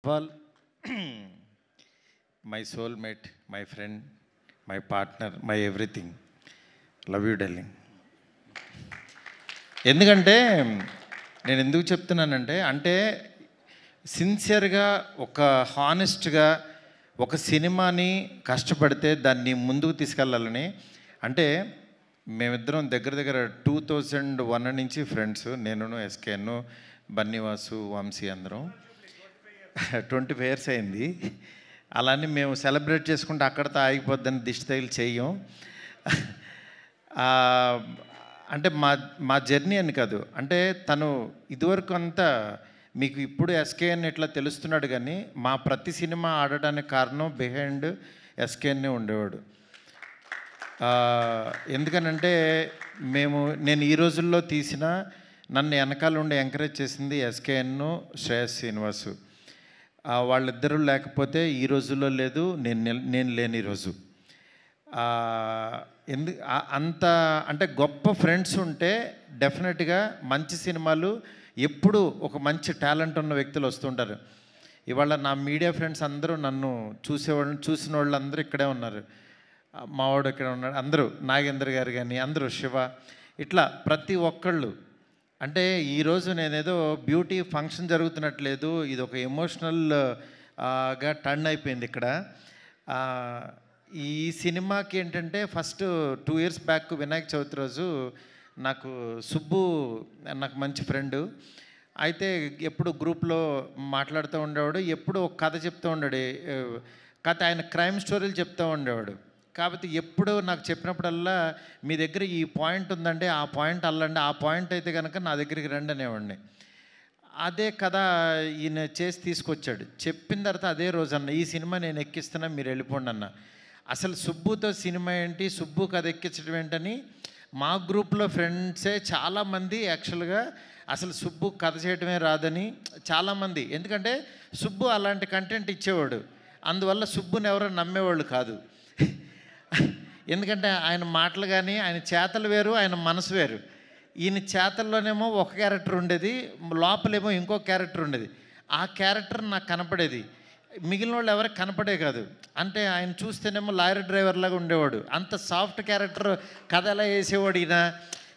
All, my soulmate, my friend, my partner, my everything. Love you darling. ఎందుకంటే నేను ఎందుకు చెప్తున్నానంటే సిన్సియర్గా ఒక హానెస్ట్గా ఒక సినిమాని కష్టపడితే దాన్ని ముందుకు తీసుకెళ్ళాలని. అంటే మేమిద్దరం దగ్గర దగ్గర 2001 నుంచి ఫ్రెండ్స్, నేను ఎస్కేను బన్నీవాసు వంశీ అందరం 25 years అయింది. అలానే మేము సెలబ్రేట్ చేసుకుంటే అక్కడితో ఆగిపోద్దని దిష్టి తగిలి చెయ్యం. అంటే మా జర్నీ అని కాదు, అంటే తను ఇదివరకు అంతా మీకు ఇప్పుడు ఎస్కేఎన్ ఇట్లా తెలుస్తున్నాడు, కానీ మా ప్రతి సినిమా ఆడడానికి కారణం బిహైండ్ ఎస్కేఎన్నే ఉండేవాడు. ఎందుకనంటే నేను ఈ రోజుల్లో తీసిన నన్ను వెనకాల ఉండి ఎంకరేజ్ చేసింది ఎస్కేఎన్, శ్రేయస్ శ్రీనివాసు. వాళ్ళిద్దరూ లేకపోతే ఈ రోజుల్లో లేదు, నేను లేని ఈరోజు. అంత అంటే గొప్ప ఫ్రెండ్స్ ఉంటే డెఫినెట్గా మంచి సినిమాలు ఎప్పుడు ఒక మంచి టాలెంట్ ఉన్న వ్యక్తులు వస్తుంటారు. ఇవాళ నా మీడియా ఫ్రెండ్స్ అందరూ నన్ను చూసిన వాళ్ళందరూ ఇక్కడే ఉన్నారు. మావాడు ఇక్కడే ఉన్నాడు, అందరూ నాగేంద్ర గారు కానీ అందరూ, శివ, ఇట్లా ప్రతి ఒక్కళ్ళు. అంటే ఈరోజు నేనేదో బ్యూటీ ఫంక్షన్ జరుగుతున్నట్లేదు, ఇది ఒక ఎమోషనల్గా టర్న్ అయిపోయింది ఇక్కడ. ఈ సినిమాకి ఏంటంటే first 2 years back Vinayaka Chavithi రోజు నాకు సుబ్బు, నాకు మంచి ఫ్రెండు, అయితే ఎప్పుడు గ్రూప్లో మాట్లాడుతూ ఉండేవాడు, ఎప్పుడు ఒక కథ చెప్తూ ఉండాడు. కథ ఆయన క్రైమ్ స్టోరీలు చెప్తూ ఉండేవాడు. కాబట్టి ఎప్పుడు నాకు చెప్పినప్పుడల్లా మీ దగ్గర ఈ పాయింట్ ఉందంటే ఆ పాయింట్ అల్లండి, ఆ పాయింట్ అయితే కనుక నా దగ్గరికి రండి అనేవాడిని. అదే కథ ఈయన చేసి తీసుకొచ్చాడు. చెప్పిన తర్వాత అదే రోజు అన్న, ఈ సినిమా నేను ఎక్కిస్తున్నా, మీరు వెళ్ళిపోండి అన్న. అసలు సుబ్బుతో సినిమా ఏంటి, సుబ్బు కథ ఎక్కించడం ఏంటని మా గ్రూప్లో ఫ్రెండ్సే చాలామంది యాక్చువల్గా అసలు సుబ్బు కథ చేయటమే రాదని చాలామంది, ఎందుకంటే సుబ్బు అలాంటి కంటెంట్ ఇచ్చేవాడు, అందువల్ల సుబ్బుని ఎవరో నమ్మేవాళ్ళు కాదు. ఎందుకంటే ఆయన మాటలు కానీ ఆయన చేతలు వేరు, ఆయన మనసు వేరు. ఈయన చేతల్లోనేమో ఒక క్యారెక్టర్ ఉండేది, లోపలేమో ఇంకో క్యారెక్టర్ ఉండేది. ఆ క్యారెక్టర్ నాకు కనపడేది, మిగిలిన వాళ్ళు ఎవరికి కనపడే కాదు. అంటే ఆయన చూస్తేనేమో లారీ డ్రైవర్ లాగా ఉండేవాడు, అంత సాఫ్ట్ క్యారెక్టర్. కథ ఎలా వేసేవాడు ఈయన,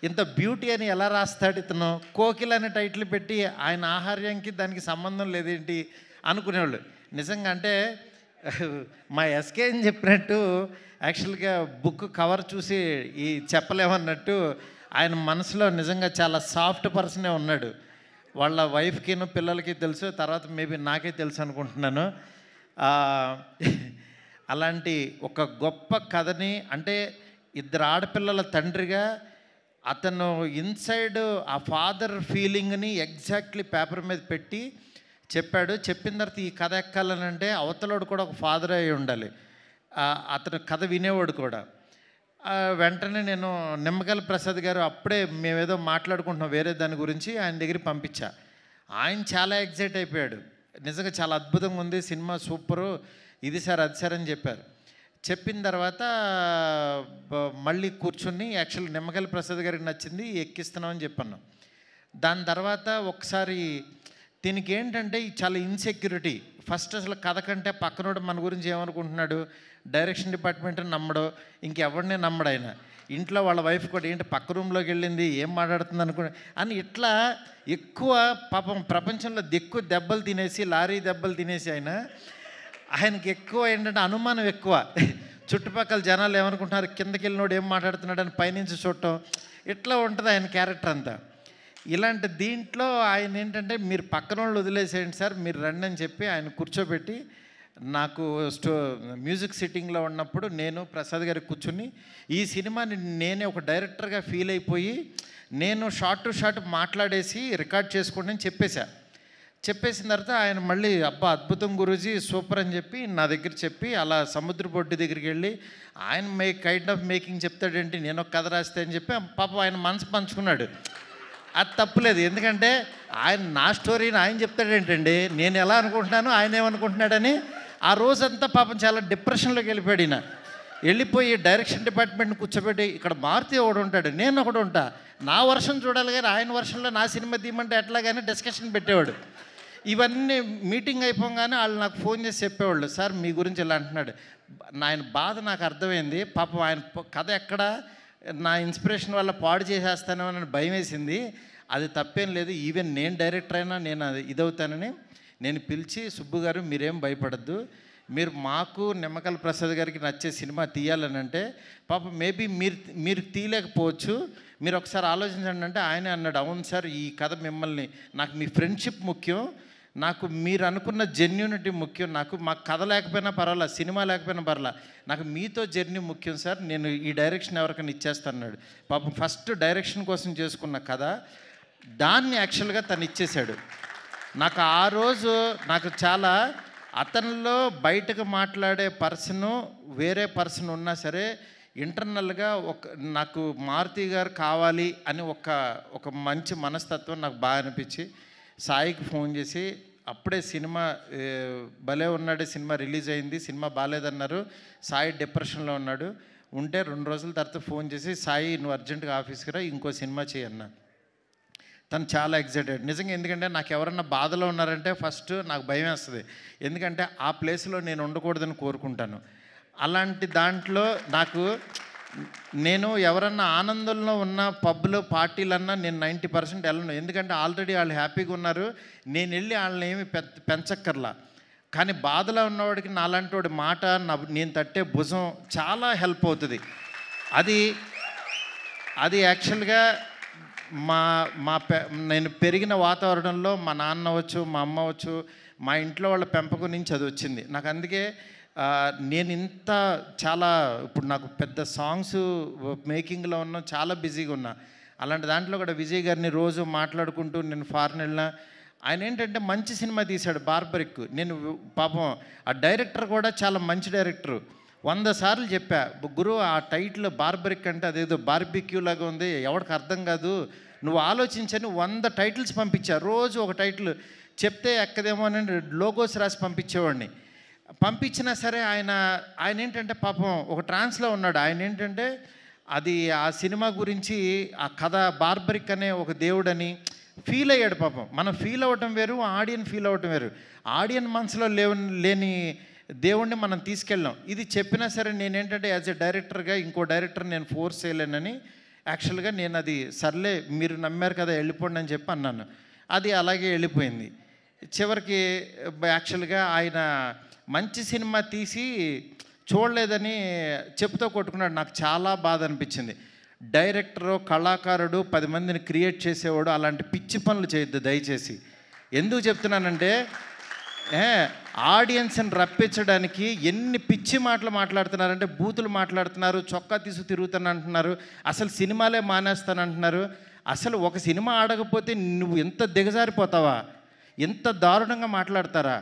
ఇంత బ్యూటీ అని ఎలా రాస్తాడు ఇతను, కోకిల అనే టైటిల్ పెట్టి ఆయన ఆహార్యానికి దానికి సంబంధం లేదేంటి అనుకునేవాళ్ళు. నిజంగా అంటే మా ఎస్కే అని చెప్పినట్టు యాక్చువల్గా బుక్ కవర్ చూసి ఈ చెప్పలేమన్నట్టు ఆయన మనసులో నిజంగా చాలా సాఫ్ట్ పర్సనే ఉన్నాడు. వాళ్ళ వైఫ్కిను పిల్లలకి తెలుసు, తర్వాత మేబీ నాకే తెలుసు అనుకుంటున్నాను. అలాంటి ఒక గొప్ప కథని, అంటే ఇద్దరు ఆడపిల్లల తండ్రిగా అతను ఇన్సైడ్ ఆ ఫాదర్ ఫీలింగ్ని ఎగ్జాక్ట్లీ పేపర్ మీద పెట్టి చెప్పాడు. చెప్పిన తర్వాత ఈ కథ ఎక్కాలనంటే అవతలోడు కూడా ఒక ఫాదర్ అయి ఉండాలి, అతను కథ వినేవాడు కూడా. వెంటనే నేను నిమ్మగల ప్రసాద్ గారు, అప్పుడే మేమేదో మాట్లాడుకుంటున్నాం వేరే దాని గురించి, ఆయన దగ్గరికి పంపించా. ఆయన చాలా ఎగ్జైట్ అయిపోయాడు, నిజంగా చాలా అద్భుతంగా ఉంది సినిమా, సూపరు, ఇది సార్ అది సార్ అని చెప్పారు. చెప్పిన తర్వాత మళ్ళీ కూర్చుని యాక్చువల్ నిమ్మగల ప్రసాద్ గారికి నచ్చింది, ఎక్కిస్తున్నామని చెప్పాను. దాని తర్వాత ఒకసారి దీనికి ఏంటంటే చాలా ఇన్సెక్యూరిటీ. ఫస్ట్ అసలు కథ కంటే పక్కనోడు మన గురించి ఏమనుకుంటున్నాడు, డైరెక్షన్ డిపార్ట్మెంట్ నమ్మడు, ఇంకెవరినే నమ్మడు ఆయన. ఇంట్లో వాళ్ళ వైఫ్ కూడా ఏంటి పక్క రూమ్లోకి వెళ్ళింది, ఏం మాట్లాడుతుంది అని ఇట్లా ఎక్కువ పాపం ప్రపంచంలో ఎక్కువ దెబ్బలు తినేసి, లారీ దెబ్బలు తినేసి ఆయనకి ఎక్కువ ఏంటంటే అనుమానం ఎక్కువ. చుట్టుపక్కల జనాలు ఏమనుకుంటున్నారు, కిందకి వెళ్ళినోడు ఏం మాట్లాడుతున్నాడు అని పైనుంచి చూడటం, ఇట్లా ఉంటుంది ఆయన క్యారెక్టర్ అంతా. ఇలాంటి దీంట్లో ఆయన ఏంటంటే మీరు పక్కన వాళ్ళు వదిలేసేయండి సార్, మీరు రండి అని చెప్పి ఆయన కూర్చోబెట్టి, నాకు మ్యూజిక్ సిట్టింగ్లో ఉన్నప్పుడు నేను ప్రసాద్ గారికి కూర్చుని ఈ సినిమాని నేనే ఒక డైరెక్టర్గా ఫీల్ అయిపోయి నేను షార్ట్ టు షార్ట్ మాట్లాడేసి రికార్డ్ చేసుకోండి అని చెప్పేసిన తర్వాత ఆయన మళ్ళీ అబ్బా అద్భుతం గురూజీ సూపర్ అని చెప్పి నా దగ్గర చెప్పి, అలా సముద్ర బొడ్డు దగ్గరికి వెళ్ళి ఆయన కైండ్ ఆఫ్ మేకింగ్ చెప్తాడేంటి, నేను ఒక కథ రాస్తే అని చెప్పి పాపం ఆయన మనసు పంచుకున్నాడు. అది తప్పులేదు, ఎందుకంటే ఆయన నా స్టోరీని ఆయన చెప్తాడేంటండి, నేను ఎలా అనుకుంటున్నాను ఆయన ఏమనుకుంటున్నాడని. ఆ రోజంతా పాపం చాలా డిప్రెషన్లోకి వెళ్ళిపోయాడు ఈయన. వెళ్ళిపోయి డైరెక్షన్ డిపార్ట్మెంట్ని కూర్చోబెట్టి, ఇక్కడ మారుతి ఒకడు ఉంటాడు, నేను ఒకడు ఉంటా, నా వర్షన్ చూడాలి కానీ ఆయన వర్షన్లో నా సినిమా తీయమంటే ఎట్లా కానీ డిస్కషన్ పెట్టేవాడు. ఇవన్నీ మీటింగ్ అయిపోగానే వాళ్ళు నాకు ఫోన్ చేసి చెప్పేవాళ్ళు, సార్ మీ గురించి ఇలా అంటున్నాడు. ఆయన బాధ నాకు అర్థమైంది. పాపం ఆయన కథ ఎక్కడ నా ఇన్స్పిరేషన్ వల్ల పాడు చేసేస్తానో అని భయం వేసింది. అది తప్పేం లేదు, ఈవెన్ నేను డైరెక్టర్ అయినా నేను అది ఇదవుతానని నేను పిలిచి, సుబ్బు గారు మీరేం భయపడద్దు, మీరు మాకు నిమ్మకల్ ప్రసాద్ గారికి నచ్చే సినిమా తీయాలని అంటే, పాపం మేబీ మీరు తీయలేకపోవచ్చు, మీరు ఒకసారి ఆలోచించండి అంటే ఆయనే అన్నాడు, అవును సార్ ఈ కథ మిమ్మల్ని, నాకు మీ ఫ్రెండ్షిప్ ముఖ్యం, నాకు మీరు అనుకున్న జెన్యూనిటీ ముఖ్యం, నాకు మాకు కథ లేకపోయినా పర్వాలా, సినిమా లేకపోయినా పర్వాలా, నాకు మీతో జర్నీ ముఖ్యం సార్, నేను ఈ డైరెక్షన్ ఎవరికైనా ఇచ్చేస్తాను అన్నాడు. పాపం ఫస్ట్ డైరెక్షన్ కోసం చేసుకున్న కథ దాన్ని యాక్చువల్గా తను ఇచ్చేశాడు. నాకు ఆ రోజు నాకు చాలా, అతనిలో బయటకు మాట్లాడే పర్సను వేరే పర్సన్ ఉన్నా సరే ఇంటర్నల్గా నాకు మారుతి గారు కావాలి అని ఒక మంచి మనస్తత్వం నాకు బాగా అనిపించి సాయికి ఫోన్ చేసి, అప్పుడే సినిమా భలే ఉన్నాడే సినిమా రిలీజ్ అయింది, సినిమా బాగాలేదన్నారు, సాయి డిప్రెషన్లో ఉన్నాడు, ఉంటే 2 రోజుల తర్వాత ఫోన్ చేసి, సాయి నువ్వు అర్జెంటుగా ఆఫీస్కి రా, ఇంకో సినిమా చేయన్నా. తను చాలా ఎక్సైటెడ్ నిజంగా. ఎందుకంటే నాకు ఎవరన్నా బాధలో ఉన్నారంటే ఫస్ట్ నాకు భయం వేస్తుంది, ఎందుకంటే ఆ ప్లేస్లో నేను ఉండకూడదని కోరుకుంటాను. అలాంటి దాంట్లో నేను ఎవరన్నా ఆనందంలో ఉన్న పబ్లో పార్టీలన్నా నేను 90% వెళ్ళను, ఎందుకంటే ఆల్రెడీ వాళ్ళు హ్యాపీగా ఉన్నారు, నేను వెళ్ళి వాళ్ళని ఏమి పెంచక్కర్లా. కానీ బాధలో ఉన్నవాడికి నాలాంటి వాడి మాట, నేను తట్టే భుజం చాలా హెల్ప్ అవుతుంది. అది యాక్చువల్గా నేను పెరిగిన వాతావరణంలో మా నాన్న అవ్వచ్చు, మా అమ్మ అవ్వచ్చు, మా ఇంట్లో వాళ్ళ పెంపకం నుంచి అది వచ్చింది నాకు. అందుకే నేను చాలా ఇప్పుడు నాకు పెద్ద సాంగ్స్ మేకింగ్లో ఉన్నా, చాలా బిజీగా ఉన్నా. అలాంటి దాంట్లో కూడా విజయ్ గారిని రోజు మాట్లాడుకుంటూ నేను ఫారెన్ వెళ్ళినా, ఆయన ఏంటంటే మంచి సినిమా తీశాడు బార్బరిక్. నేను పాపం ఆ డైరెక్టర్ కూడా చాలా మంచి డైరెక్టరు. 100 సార్లు చెప్పా, గురు ఆ టైటిల్ బార్బరిక్ అంటే అదేదో బార్బిక్యూ లాగా ఉంది, ఎవరికి అర్థం కాదు, నువ్వు ఆలోచించని 100 టైటిల్స్ పంపించా. రోజు ఒక టైటిల్ చెప్తే ఎక్కదేమో అని లోగోస్ రాసి పంపించేవాడిని. పంపించినా సరే ఆయన ఏంటంటే పాపం ఒక ట్రాన్స్లో ఉన్నాడు. ఆయన ఏంటంటే అది ఆ సినిమా గురించి ఆ కథ బార్బరిక్ అనే ఒక దేవుడని ఫీల్ అయ్యాడు. పాపం మనం ఫీల్ అవ్వటం వేరు, ఆడియన్ ఫీల్ అవ్వటం వేరు. ఆడియన్ మనసులో లేని దేవుణ్ణి మనం తీసుకెళ్ళాం. ఇది చెప్పినా సరే నేనేంటంటే యాజ్ ఎ డైరెక్టర్గా ఇంకో డైరెక్టర్ నేను ఫోర్స్ చేయలేనని యాక్చువల్గా నేను అది సర్లే మీరు నమ్మారు కదా వెళ్ళిపోండి అని చెప్పి అన్నాను. అది అలాగే వెళ్ళిపోయింది. చివరికి యాక్చువల్గా ఆయన మంచి సినిమా తీసి చూడలేదని చెప్పుతో కొట్టుకున్నాడు. నాకు చాలా బాధ అనిపించింది. డైరెక్టరు, కళాకారుడు 10 మందిని క్రియేట్ చేసేవాడు అలాంటి పిచ్చి పనులు చేయొద్దు దయచేసి. ఎందుకు చెప్తున్నానంటే ఆడియన్స్ని రప్పించడానికి ఎన్ని పిచ్చి మాటలు మాట్లాడుతున్నారంటే, బూతులు మాట్లాడుతున్నారు, చొక్కా తీసు తిరుగుతానంటున్నారు, అసలు సినిమాలే మానేస్తానంటున్నారు. అసలు ఒక సినిమా ఆడకపోతే నువ్వు ఎంత దిగజారిపోతావా, ఎంత దారుణంగా మాట్లాడతారా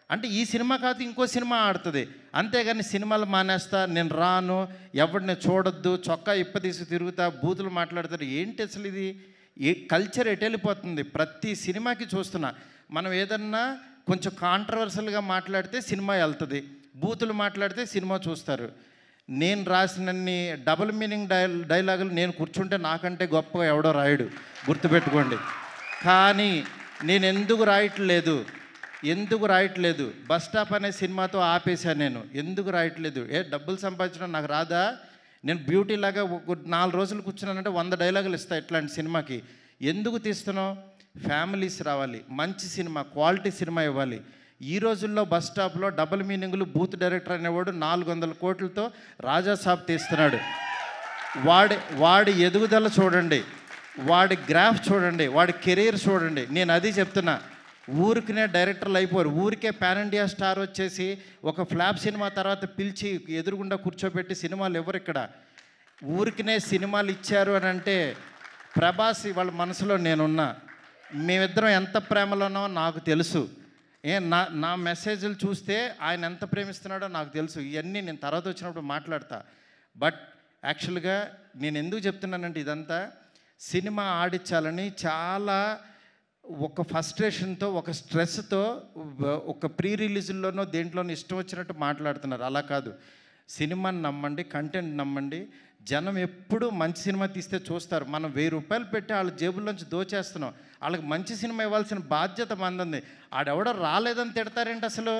అంటే, ఈ సినిమా కాదు ఇంకో సినిమా ఆడుతుంది, అంతేగాని సినిమాలు మానేస్తా, నేను రాను, ఎవరిని చూడొద్దు, చొక్కా ఇప్పదీసి తిరుగుతా, బూతులు మాట్లాడతారు. ఏంటి అసలు ఇది? కల్చర్ ఎటు వెళ్ళిపోతుంది? ప్రతి సినిమాకి చూస్తున్నా, మనం ఏదన్నా కొంచెం కాంట్రవర్సల్గా మాట్లాడితే సినిమా వెళ్తుంది, బూతులు మాట్లాడితే సినిమా చూస్తారు. నేను రాసినన్ని డబుల్ మీనింగ్ డైలాగులు నేను కూర్చుంటే నాకంటే గొప్పగా ఎవడో రాయడు, గుర్తుపెట్టుకోండి. కానీ నేను ఎందుకు రాయట్లేదు? బస్ స్టాప్ అనే సినిమాతో ఆపేశాను నేను. ఎందుకు రాయట్లేదు? డబ్బులు సంపాదించడం నాకు రాదా? నేను బ్యూటీ లాగా 4 రోజులు కూర్చున్నానంటే 100 డైలాగులు ఇస్తాను ఇట్లాంటి సినిమాకి. ఎందుకు తీస్తున్నావు? ఫ్యామిలీస్ రావాలి, మంచి సినిమా, క్వాలిటీ సినిమా ఇవ్వాలి. ఈ రోజుల్లో బస్ స్టాప్లో డబుల్ మీనింగ్లు, బూత్ డైరెక్టర్ అనేవాడు 400 కోట్లతో రాజాసాబ్ తీస్తున్నాడు. వాడి ఎదుగుదల చూడండి, వాడి గ్రాఫ్ చూడండి, వాడి కెరీర్ చూడండి. నేను అది చెప్తున్నా, ఊరికినే డైరెక్టర్లు అయిపోరు. ఊరికే పాన్ ఇండియా స్టార్ వచ్చేసి ఒక ఫ్లాప్ సినిమా తర్వాత పిలిచి ఎదురుగుండా కూర్చోబెట్టి సినిమాలు ఎవరు ఇక్కడ? ఊరికినే సినిమాలు ఇచ్చారు అని అంటే, ప్రభాస్ వాళ్ళ మనసులో నేనున్నా, మేమిద్దరం ఎంత ప్రేమలో ఉన్నామో నాకు తెలుసు. నా మెసేజ్లు చూస్తే ఆయన ఎంత ప్రేమిస్తున్నాడో నాకు తెలుసు. ఇవన్నీ నేను తర్వాత వచ్చినప్పుడు మాట్లాడతా. బట్ యాక్చువల్గా నేను ఎందుకు చెప్తున్నానంటే, ఇదంతా సినిమా ఆడించాలని చాలా ఒక ఫ్రస్ట్రేషన్తో, ఒక స్ట్రెస్తో, ఒక ప్రీ రిలీజుల్లోనో దేంట్లోనో ఇష్టం వచ్చినట్టు మాట్లాడుతున్నారు. అలా కాదు, సినిమాని నమ్మండి, కంటెంట్ నమ్మండి, జనం ఎప్పుడు మంచి సినిమా తీస్తే చూస్తారు. మనం 1000 రూపాయలు పెట్టి వాళ్ళ జేబుల్లోంచి దోచేస్తున్నాం. వాళ్ళకి మంచి సినిమా ఇవ్వాల్సిన బాధ్యత మనది. ఆడెవడో రాలేదని తిడతారేంటి అసలు?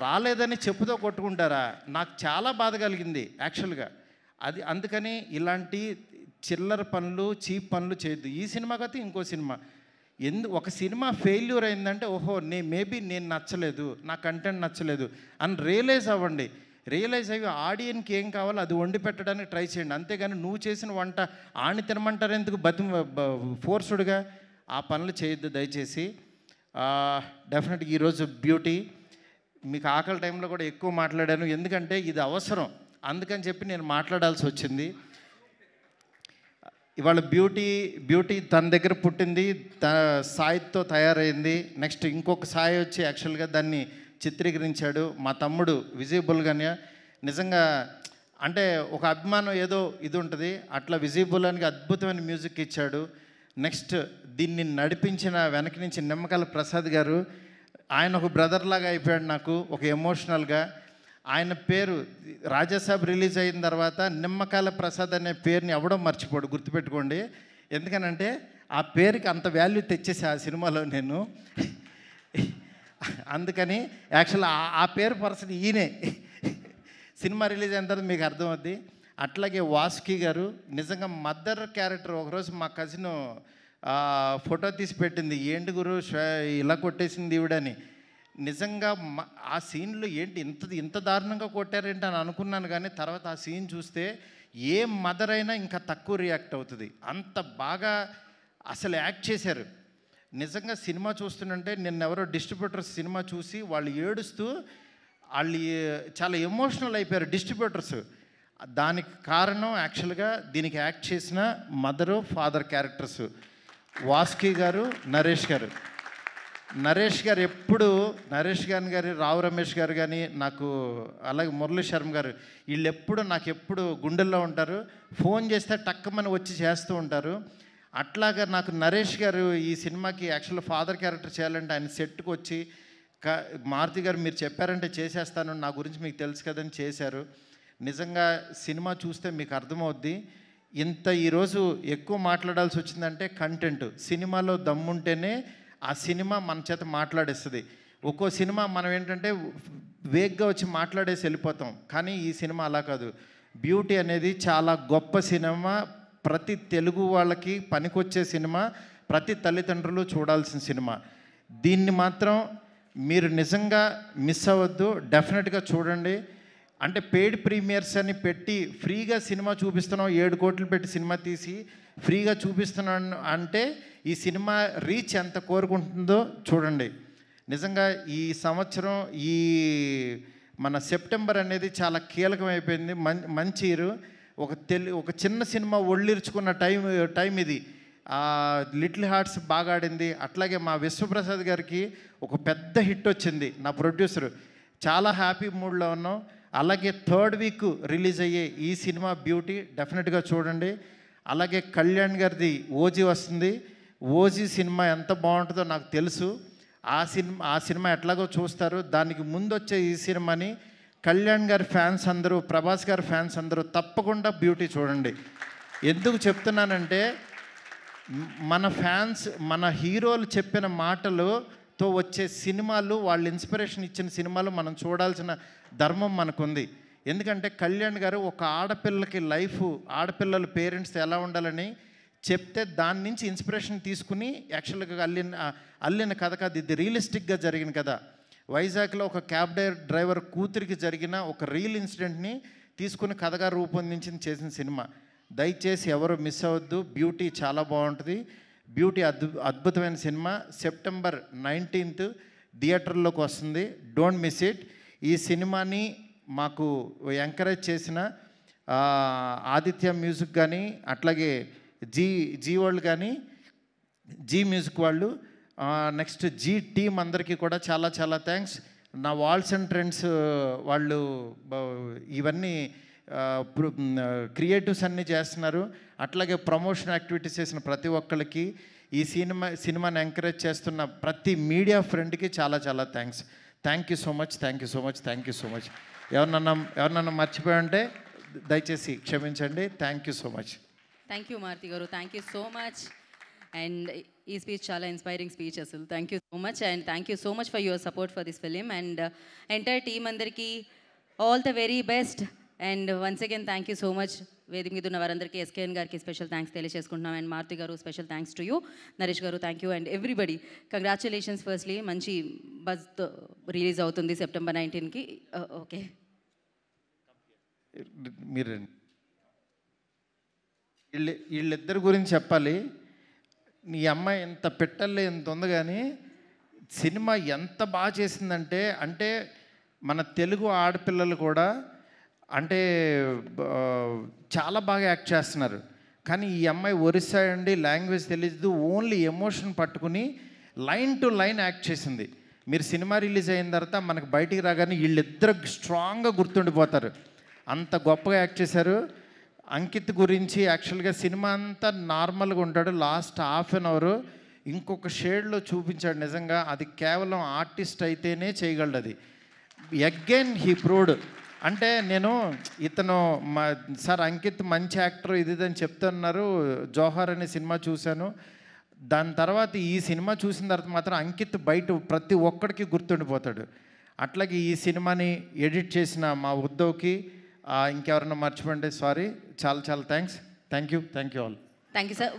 రాలేదని చెప్పుతో కొట్టుకుంటారా? నాకు చాలా బాధ కలిగింది యాక్చువల్గా. అది అందుకని ఇలాంటి చిల్లర పనులు, చీప్ పనులు చేయొద్దు. ఈ సినిమా కాకపోతే ఇంకో సినిమా. ఒక సినిమా ఫెయిల్యూర్ అయిందంటే ఓహో మేబీ నేను నచ్చలేదు, నా కంటెంట్ నచ్చలేదు అని రియలైజ్ అవ్వండి. రియలైజ్ అయ్యి ఆడియన్కి ఏం కావాలో అది వండి పెట్టడానికి ట్రై చేయండి. అంతేగాని నువ్వు చేసిన వంట ఆని తినమంటారు ఎందుకు ఫోర్స్డ్గా? ఆ పనులు చేయొద్దు దయచేసి. డెఫినెట్గా ఈరోజు బ్యూటీ మీకు ఆకలి టైంలో కూడా ఎక్కువ మాట్లాడాను, ఎందుకంటే ఇది అవసరం, అందుకని చెప్పి నేను మాట్లాడాల్సి వచ్చింది. ఇవాళ బ్యూటీ తన దగ్గర పుట్టింది, సాయితో తయారైంది. నెక్స్ట్ ఇంకొక సాయి వచ్చి యాక్చువల్గా దాన్ని చిత్రీకరించాడు. మా తమ్ముడు విజయబుల్గానే నిజంగా అంటే ఒక అభిమానం ఏదో ఇది ఉంటుంది, అట్లా విజయబుల్గానికి అద్భుతమైన మ్యూజిక్ ఇచ్చాడు. నెక్స్ట్ దీన్ని నడిపించిన వెనక నుంచి నిమ్మకాయల ప్రసాద్ గారు, ఆయన ఒక బ్రదర్ లాగా అయిపోయాడు నాకు, ఒక ఎమోషనల్గా. ఆయన పేరు రాజాసాబ్ రిలీజ్ అయిన తర్వాత నిమ్మకాయల ప్రసాద్ అనే పేరుని ఎవడో మర్చిపోడు, గుర్తుపెట్టుకోండి. ఎందుకనంటే ఆ పేరుకి అంత వాల్యూ తెచ్చేసి ఆ సినిమాలో నేను. అందుకని యాక్చువల్ ఆ పేరు పర్సన్ ఈయనే. సినిమా రిలీజ్ అయిన తర్వాత మీకు అర్థమవుద్ది. అట్లాగే వాసుకి గారు నిజంగా మదర్ క్యారెక్టర్. ఒకరోజు మా కజిన్ ఫోటో తీసి పెట్టింది, ఏంటి గురు ఇలా కొట్టేసింది ఈవిడని. నిజంగా ఆ సీన్లో ఏంటి ఇంత దారుణంగా కొట్టారేంటి అని అనుకున్నాను, కానీ తర్వాత ఆ సీన్ చూస్తే ఏ మదర్ అయినా ఇంకా తక్కువ రియాక్ట్ అవుతుంది. అంత బాగా అసలు యాక్ట్ చేశారు. నిజంగా సినిమా చూస్తుంటే నిన్నెవరో డిస్ట్రిబ్యూటర్స్ సినిమా చూసి వాళ్ళు ఏడుస్తూ వాళ్ళు చాలా ఎమోషనల్ అయిపోయారు డిస్ట్రిబ్యూటర్స్. దానికి కారణం యాక్చువల్గా దీనికి యాక్ట్ చేసిన మదరు ఫాదర్ క్యారెక్టర్స్ వాసుకి గారు, నరేష్ గారు ఎప్పుడు నరేష్ గారు రావు రమేష్ గారు కానీ నాకు, అలాగే మురళీ శర్మ గారు, వీళ్ళు ఎప్పుడు నాకు ఎప్పుడు గుండెల్లో ఉంటారు. ఫోన్ చేస్తే టక్కమని వచ్చి చేస్తూ ఉంటారు. అట్లాగా నాకు నరేష్ గారు ఈ సినిమాకి యాక్చువల్ ఫాదర్ క్యారెక్టర్ చేయాలంటే ఆయన సెట్కి వచ్చి మారుతి గారు మీరు చెప్పారంటే చేసేస్తాను, నా గురించి మీకు తెలుసు కదని చేశారు. నిజంగా సినిమా చూస్తే మీకు అర్థమవుద్ది. ఈరోజు ఎక్కువ మాట్లాడాల్సి వచ్చిందంటే కంటెంట్. సినిమాలో దమ్ముంటేనే ఆ సినిమా మన చేత మాట్లాడేస్తుంది. ఒక్కో సినిమా మనం ఏంటంటే వేగ్గా వచ్చి మాట్లాడేసి వెళ్ళిపోతాం, కానీ ఈ సినిమా అలా కాదు. బ్యూటీ అనేది చాలా గొప్ప సినిమా, ప్రతి తెలుగు వాళ్ళకి పనికొచ్చే సినిమా, ప్రతి తల్లిదండ్రులు చూడాల్సిన సినిమా. దీన్ని మాత్రం మీరు నిజంగా మిస్ అవ్వద్దు, డెఫినెట్గా చూడండి. అంటే పెయిడ్ ప్రీమియర్స్ అని పెట్టి ఫ్రీగా సినిమా చూపిస్తున్నాం, 7 కోట్లు పెట్టి సినిమా తీసి ఫ్రీగా చూపిస్తున్నాను అంటే ఈ సినిమా రీచ్ ఎంత కోరుకుంటుందో చూడండి. నిజంగా ఈ సంవత్సరం ఈ మన సెప్టెంబర్ అనేది చాలా కీలకమైపోయింది. మంచి ఇయర్. ఒక చిన్న సినిమా ఒళ్ళిర్చుకున్న టైం ఇది. లిటిల్ హార్ట్స్ బాగా ఆడింది. అట్లాగే మా విశ్వప్రసాద్ గారికి ఒక పెద్ద హిట్ వచ్చింది, నా ప్రొడ్యూసర్. చాలా హ్యాపీ మూడ్లో ఉన్నాం. అలాగే 3rd వీక్ రిలీజ్ అయ్యే ఈ సినిమా బ్యూటీ డెఫినెట్గా చూడండి. అలాగే కళ్యాణ్ గారిది ఓజీ వస్తుంది. ఓజీ సినిమా ఎంత బాగుంటుందో నాకు తెలుసు. ఆ సినిమా ఎట్లాగో చూస్తారు. దానికి ముందు వచ్చే ఈ సినిమాని కళ్యాణ్ గారి ఫ్యాన్స్ అందరూ, ప్రభాస్ గారి ఫ్యాన్స్ అందరూ తప్పకుండా బ్యూటీ చూడండి. ఎందుకు చెప్తున్నానంటే మన ఫ్యాన్స్, మన హీరోలు చెప్పిన మాటలతో వచ్చే సినిమాలు, వాళ్ళు ఇన్స్పిరేషన్ ఇచ్చిన సినిమాలు మనం చూడాల్సిన ధర్మం మనకుంది. ఎందుకంటే కళ్యాణ్ గారు ఒక ఆడపిల్లకి లైఫ్, ఆడపిల్లల పేరెంట్స్ ఎలా ఉండాలని చెప్తే దాని నుంచి ఇన్స్పిరేషన్ తీసుకుని యాక్చువల్గా అల్లిన కథ కాదు ఇది, రియలిస్టిక్గా జరిగిన కథ. వైజాగ్లో ఒక క్యాబ్ డ్రైవర్ కూతురికి జరిగిన ఒక రియల్ ఇన్సిడెంట్ని తీసుకుని కథగా చేసిన సినిమా. దయచేసి ఎవరు మిస్ అవ్వద్దు. బ్యూటీ చాలా బాగుంటుంది. బ్యూటీ అద్భుతమైన సినిమా. సెప్టెంబర్ 19th థియేటర్లోకి వస్తుంది. Don't miss it. ఈ సినిమాని మాకు ఎంకరేజ్ చేసిన ఆదిత్య మ్యూజిక్ కానీ, అట్లాగే జీ వరల్డ్ కానీ, జీ మ్యూజిక్ వాళ్ళు, నెక్స్ట్ జీ టీమ్ అందరికీ కూడా చాలా చాలా థ్యాంక్స్. నా వాల్స్ అండ్ ట్రెండ్స్ వాళ్ళు ఇవన్నీ క్రియేటివ్స్ అన్నీ చేస్తున్నారు. అట్లాగే ప్రమోషన్ యాక్టివిటీస్ చేసిన ప్రతి ఒక్కరికి, ఈ సినిమాని ఎంకరేజ్ చేస్తున్న ప్రతి మీడియా ఫ్రెండ్కి చాలా చాలా thanks. Thank you so much. ఎవరినన్నా మర్చిపోయి ఉంటే దయచేసి క్షమించండి. Thank you so much. Thank you Maruthi garu, thank you so much. And ఈ స్పీచ్ చాలా ఇన్స్పైరింగ్ స్పీచ్ అసలు. Thank you so much and thank you so much for your support for this film. And entire team అందరికీ all the very best. And once again thank you so much. వేదిక మీద ఉన్న వారందరికీ, SKN గారికి special thanks తెలియజేసుకుంటున్నాం. And Maruthi garu special thanks to you. Naresh garu thank you. And everybody congratulations. Firstly మంచి బజ్తో release అవుతుంది September 19కి. ఓకే, మీరు వీళ్ళిద్దరి గురించి చెప్పాలి. నీ అమ్మాయి ఎంత పెట్టల్లే ఎంత ఉంది, కానీ సినిమా ఎంత బాగా చేసిందంటే, అంటే మన తెలుగు ఆడపిల్లలు కూడా అంటే చాలా బాగా యాక్ట్ చేస్తున్నారు. కానీ ఈ అమ్మాయి ఒరిస్సా అండి, లాంగ్వేజ్ తెలియదు, ఓన్లీ ఎమోషన్ పట్టుకుని లైన్ టు లైన్ యాక్ట్ చేసింది. మీరు సినిమా రిలీజ్ అయిన తర్వాత మనకు బయటికి రాగానే వీళ్ళిద్దరు స్ట్రాంగ్గా గుర్తుండిపోతారు. అంత గొప్పగా యాక్ట్ చేశారు. అంకిత్ గురించి యాక్చువల్గా సినిమా అంతా నార్మల్గా ఉంటాడు, లాస్ట్ హాఫ్ అన్ అవర్ ఇంకొక షేడ్లో చూపించాడు. నిజంగా అది కేవలం ఆర్టిస్ట్ అయితేనే చేయగలడు. అది అగైన్ హీ ప్రూవ్డ్. అంటే నేను ఇతను సార్ అంకిత్ మంచి యాక్టర్ ఇది అని చెప్తున్నారు. జోహార్ అనే సినిమా చూశాను, దాని తర్వాత ఈ సినిమా చూసిన తర్వాత మాత్రం అంకిత్ బయట ప్రతి ఒక్కడికి గుర్తుండిపోతాడు. అట్లాగే ఈ సినిమాని ఎడిట్ చేసిన మా ఉద్దవ్కి, ఇంకెవరన్నా మర్చిపోండి సారీ, చాలా చాలా thanks. Thank you all. Thank you sir.